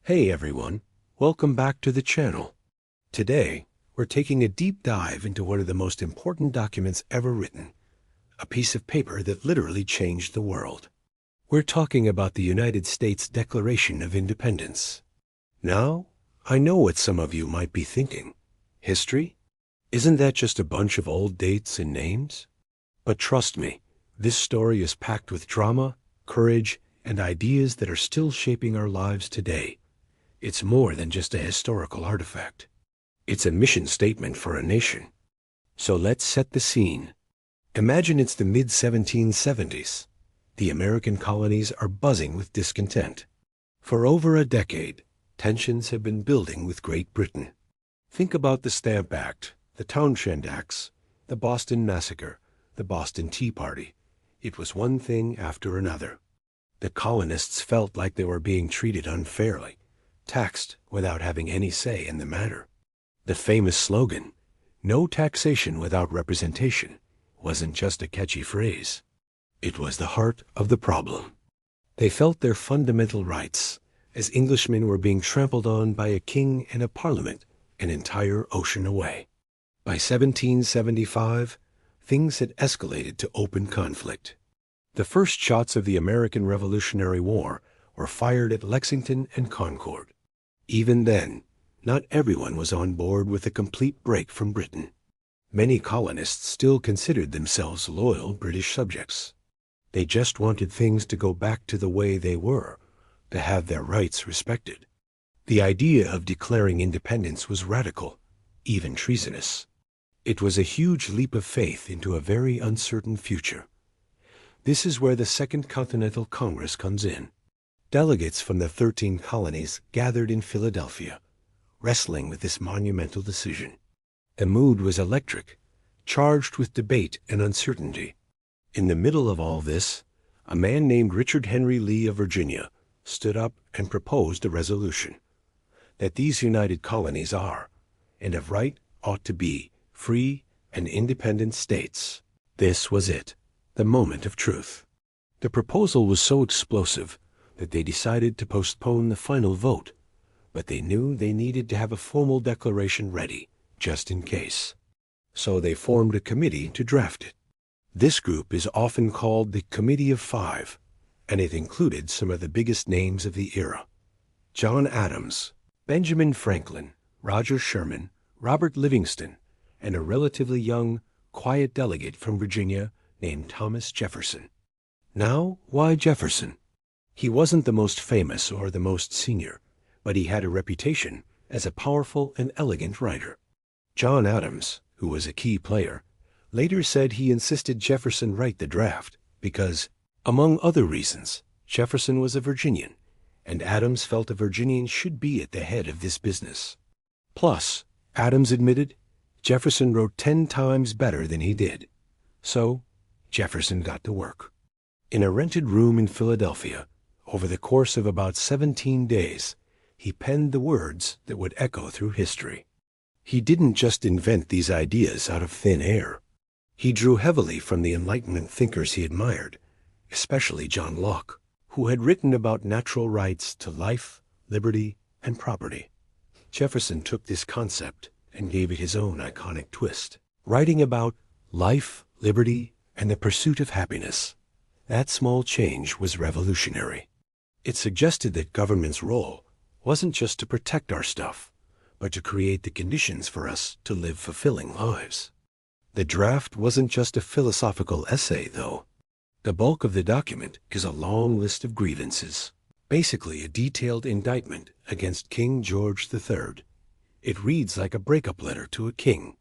Hey everyone, welcome back to the channel. Today, we're taking a deep dive into one of the most important documents ever written, a piece of paper that literally changed the world. We're talking about the United States Declaration of Independence. Now, I know what some of you might be thinking. History? Isn't that just a bunch of old dates and names? But trust me, this story is packed with drama, courage, and ideas that are still shaping our lives today. It's more than just a historical artifact. It's a mission statement for a nation. So let's set the scene. Imagine it's the mid-1770s. The American colonies are buzzing with discontent. For over a decade, tensions have been building with Great Britain. Think about the Stamp Act, the Townshend Acts, the Boston Massacre, the Boston Tea Party. It was one thing after another. The colonists felt like they were being treated unfairly, taxed without having any say in the matter. The famous slogan, "No taxation without representation," wasn't just a catchy phrase. It was the heart of the problem. They felt their fundamental rights, as Englishmen were being trampled on by a king and a parliament an entire ocean away. By 1775, things had escalated to open conflict. The first shots of the American Revolutionary War were fired at Lexington and Concord. Even then, not everyone was on board with a complete break from Britain. Many colonists still considered themselves loyal British subjects. They just wanted things to go back to the way they were, to have their rights respected. The idea of declaring independence was radical, even treasonous. It was a huge leap of faith into a very uncertain future. This is where the Second Continental Congress comes in. Delegates from the 13 colonies gathered in Philadelphia, wrestling with this monumental decision. The mood was electric, charged with debate and uncertainty. In the middle of all this, a man named Richard Henry Lee of Virginia stood up and proposed a resolution that these united colonies are, and of right ought to be, free and independent states. This was it, the moment of truth. The proposal was so explosive that they decided to postpone the final vote, but they knew they needed to have a formal declaration ready, just in case. So they formed a committee to draft it. This group is often called the Committee of Five, and it included some of the biggest names of the era: John Adams, Benjamin Franklin, Roger Sherman, Robert Livingston, and a relatively young, quiet delegate from Virginia named Thomas Jefferson. Now, why Jefferson? He wasn't the most famous or the most senior, but he had a reputation as a powerful and elegant writer. John Adams, who was a key player, later said he insisted Jefferson write the draft because, among other reasons, Jefferson was a Virginian, and Adams felt a Virginian should be at the head of this business. Plus, Adams admitted, Jefferson wrote 10 times better than he did. So, Jefferson got to work. In a rented room in Philadelphia, over the course of about 17 days, he penned the words that would echo through history. He didn't just invent these ideas out of thin air. He drew heavily from the Enlightenment thinkers he admired, especially John Locke, who had written about natural rights to life, liberty, and property. Jefferson took this concept and gave it his own iconic twist, writing about life, liberty, and the pursuit of happiness. That small change was revolutionary. It suggested that government's role wasn't just to protect our stuff, but to create the conditions for us to live fulfilling lives. The draft wasn't just a philosophical essay, though. The bulk of the document is a long list of grievances, basically a detailed indictment against King George III. It reads like a breakup letter to a king.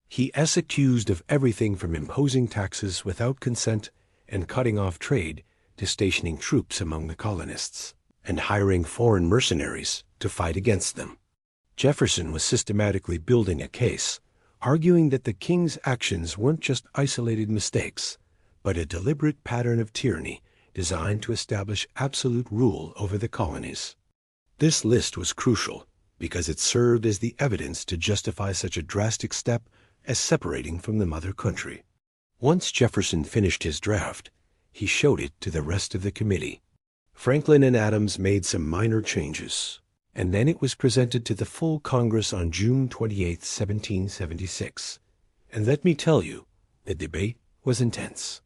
He is accused of everything from imposing taxes without consent and cutting off trade to stationing troops among the colonists and hiring foreign mercenaries to fight against them. Jefferson was systematically building a case, arguing that the king's actions weren't just isolated mistakes, but a deliberate pattern of tyranny designed to establish absolute rule over the colonies. This list was crucial because it served as the evidence to justify such a drastic step as separating from the mother country. Once Jefferson finished his draft, he showed it to the rest of the committee. Franklin and Adams made some minor changes. and then it was presented to the full Congress on June 28, 1776. And let me tell you, the debate was intense.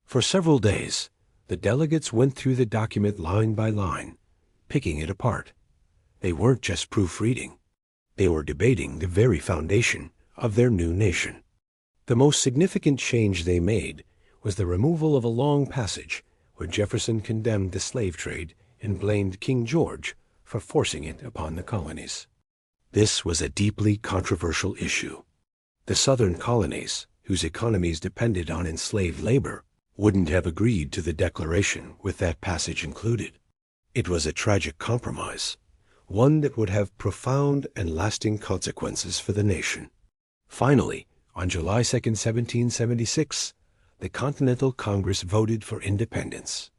For several days, the delegates went through the document line by line, picking it apart. They weren't just proofreading. They were debating the very foundation of their new nation. The most significant change they made was the removal of a long passage where Jefferson condemned the slave trade and blamed King George for forcing it upon the colonies. This was a deeply controversial issue. The southern colonies, whose economies depended on enslaved labor, wouldn't have agreed to the Declaration with that passage included. It was a tragic compromise, one that would have profound and lasting consequences for the nation. Finally, on July 2, 1776, the Continental Congress voted for independence.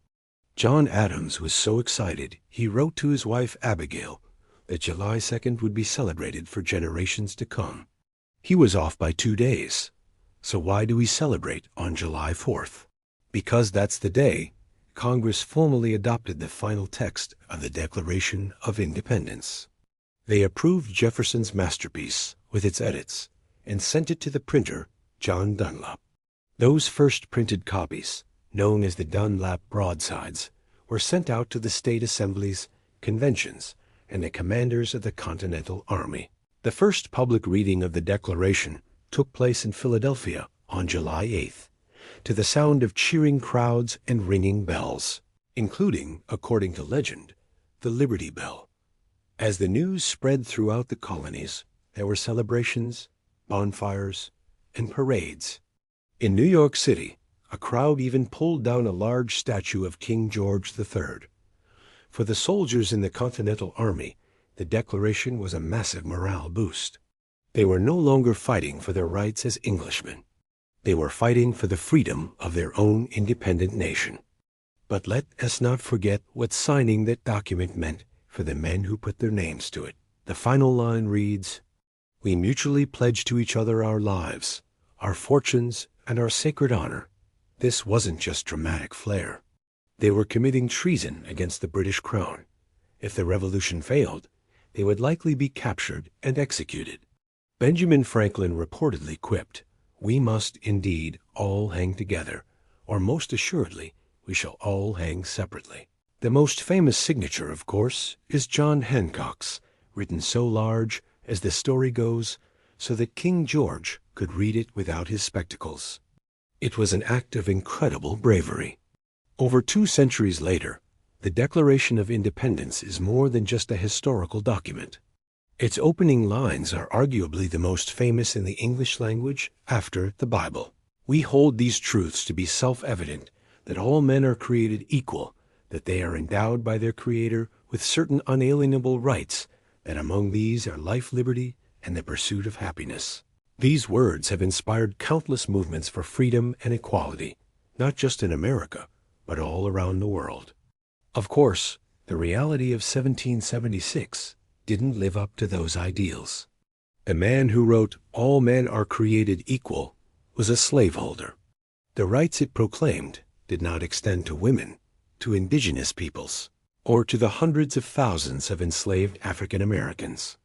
John Adams was so excited he wrote to his wife Abigail that July 2nd would be celebrated for generations to come. He was off by 2 days, so why do we celebrate on July 4th? Because that's the day Congress formally adopted the final text of the Declaration of Independence. They approved Jefferson's masterpiece with its edits and sent it to the printer, John Dunlap. Those first printed copies, known as the Dunlap broadsides, were sent out to the state assemblies, conventions, and the commanders of the Continental Army. The first public reading of the Declaration took place in Philadelphia on July 8th, to the sound of cheering crowds and ringing bells, including, according to legend, the Liberty Bell. As the news spread throughout the colonies, there were celebrations, bonfires, and parades. In New York City, a crowd even pulled down a large statue of King George III. For the soldiers in the Continental Army, the Declaration was a massive morale boost. They were no longer fighting for their rights as Englishmen. They were fighting for the freedom of their own independent nation. But let us not forget what signing that document meant for the men who put their names to it. The final line reads, "We mutually pledge to each other our lives, our fortunes, and our sacred honor." This wasn't just dramatic flair. They were committing treason against the British crown. If the revolution failed, they would likely be captured and executed. Benjamin Franklin reportedly quipped, "We must indeed all hang together, or most assuredly we shall all hang separately." The most famous signature, of course, is John Hancock's, written so large, as the story goes, so that King George could read it without his spectacles. It was an act of incredible bravery. Over 2 centuries later, the Declaration of Independence is more than just a historical document. Its opening lines are arguably the most famous in the English language after the Bible. "We hold these truths to be self-evident, that all men are created equal, that they are endowed by their Creator with certain unalienable rights, that among these are life, liberty, and the pursuit of happiness." These words have inspired countless movements for freedom and equality, not just in America, but all around the world. Of course, the reality of 1776 didn't live up to those ideals. The man who wrote, "All men are created equal," was a slaveholder. The rights it proclaimed did not extend to women, to indigenous peoples, or to the hundreds of thousands of enslaved African Americans.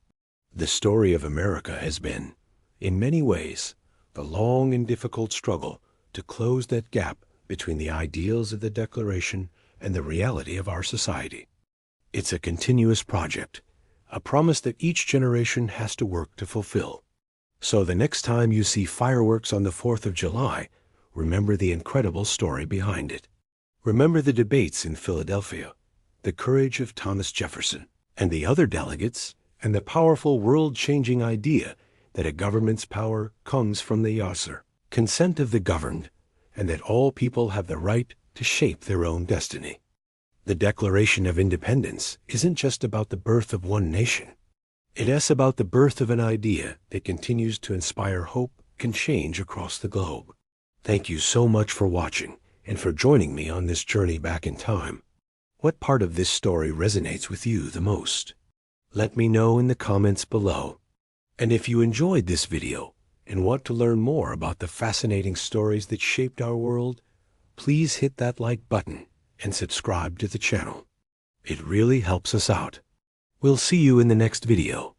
The story of America has been, in many ways, the long and difficult struggle to close that gap between the ideals of the Declaration and the reality of our society. It's a continuous project, a promise that each generation has to work to fulfill. So the next time you see fireworks on the 4th of July, remember the incredible story behind it. Remember the debates in Philadelphia, the courage of Thomas Jefferson and the other delegates, and the powerful world-changing idea that a government's power comes from the Yasser, consent of the governed, and that all people have the right to shape their own destiny. The Declaration of Independence isn't just about the birth of one nation. It is about the birth of an idea that continues to inspire hope and change across the globe. Thank you so much for watching and for joining me on this journey back in time. What part of this story resonates with you the most? Let me know in the comments below. And if you enjoyed this video and want to learn more about the fascinating stories that shaped our world, please hit that like button and subscribe to the channel. It really helps us out. We'll see you in the next video.